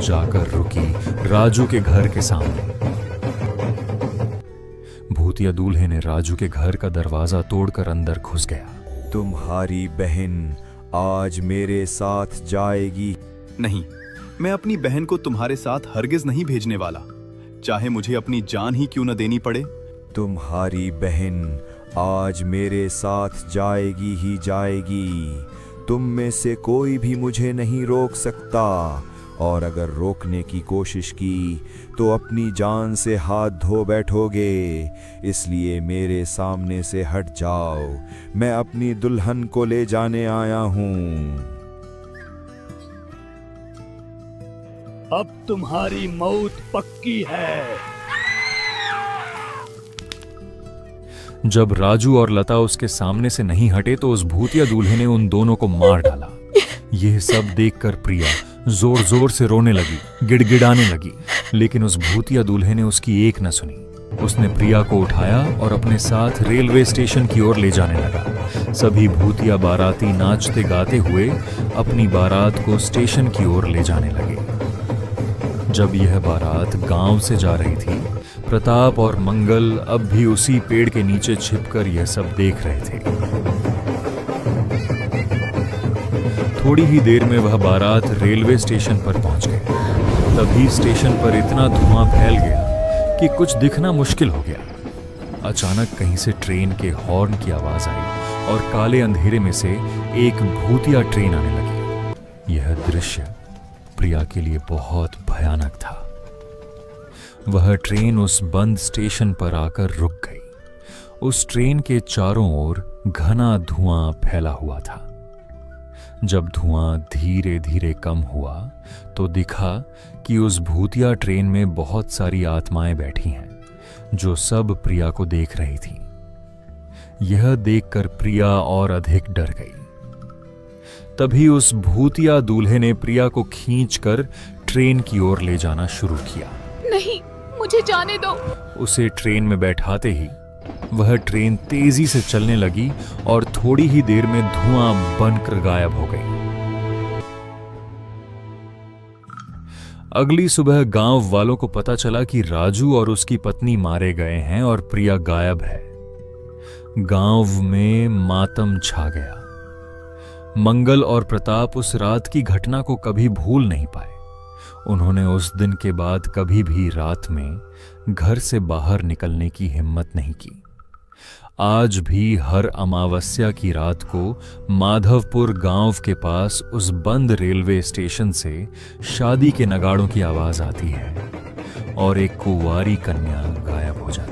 जाकर रुकी राजू के घर के सामने। भूतिया दूल्हे ने राजू के घर का दरवाजा तोड़कर अंदर घुस गया। तुम्हारी बहन आज मेरे साथ जाएगी। नहीं, मैं अपनी बहन को तुम्हारे साथ हरगिज नहीं भेजने वाला, चाहे मुझे अपनी जान ही क्यों न देनी पड़े। तुम्हारी बहन आज मेरे साथ जाएगी ही जाएगी। तुम में से कोई भी मुझे नहीं रोक सकता, और अगर रोकने की कोशिश की तो अपनी जान से हाथ धो बैठोगे। इसलिए मेरे सामने से हट जाओ, मैं अपनी दुल्हन को ले जाने आया हूँ। अब तुम्हारी मौत पक्की है। जब राजू और लता उसके सामने से नहीं हटे तो उस भूतिया दूल्हे ने उन दोनों को मार डाला। यह सब देखकर प्रिया जोर जोर से रोने लगी, गिड़गिड़ाने लगी, लेकिन उस भूतिया दूल्हे ने उसकी एक न सुनी। उसने प्रिया को उठाया और अपने साथ रेलवे स्टेशन की ओर ले जाने लगा। सभी भूतिया बाराती नाचते गाते हुए अपनी बारात को स्टेशन की ओर ले जाने लगे। जब यह बारात गांव से जा रही थी, प्रताप और मंगल अब भी उसी पेड़ के नीचे छिपकर यह सब देख रहे थे। थोड़ी ही देर में वह बारात रेलवे स्टेशन पर पहुंच गई। तभी स्टेशन पर इतना धुआं फैल गया कि कुछ दिखना मुश्किल हो गया। अचानक कहीं से ट्रेन के हॉर्न की आवाज आई और काले अंधेरे में से एक भूतिया ट्रेन आने लगी। यह दृश्य प्रिया के लिए बहुत भयानक था। वह ट्रेन उस बंद स्टेशन पर आकर रुक गई। उस ट्रेन के चारों ओर घना धुआं फैला हुआ था। जब धुआं धीरे धीरे कम हुआ तो दिखा कि उस भूतिया ट्रेन में बहुत सारी आत्माएं बैठी हैं, जो सब प्रिया को देख रही थी। यह देखकर प्रिया और अधिक डर गई। तभी उस भूतिया दूल्हे ने प्रिया को खींचकर ट्रेन की ओर ले जाना शुरू किया। नहीं, मुझे जाने दो। उसे ट्रेन में बैठाते ही वह ट्रेन तेजी से चलने लगी और थोड़ी ही देर में धुआं बनकर गायब हो गई। अगली सुबह गांव वालों को पता चला कि राजू और उसकी पत्नी मारे गए हैं और प्रिया गायब है। गांव में मातम छा गया। मंगल और प्रताप उस रात की घटना को कभी भूल नहीं पाए। उन्होंने उस दिन के बाद कभी भी रात में घर से बाहर निकलने की हिम्मत नहीं की। आज भी हर अमावस्या की रात को माधवपुर गांव के पास उस बंद रेलवे स्टेशन से शादी के नगाड़ों की आवाज आती है और एक कुंवारी कन्या गायब हो जाती है।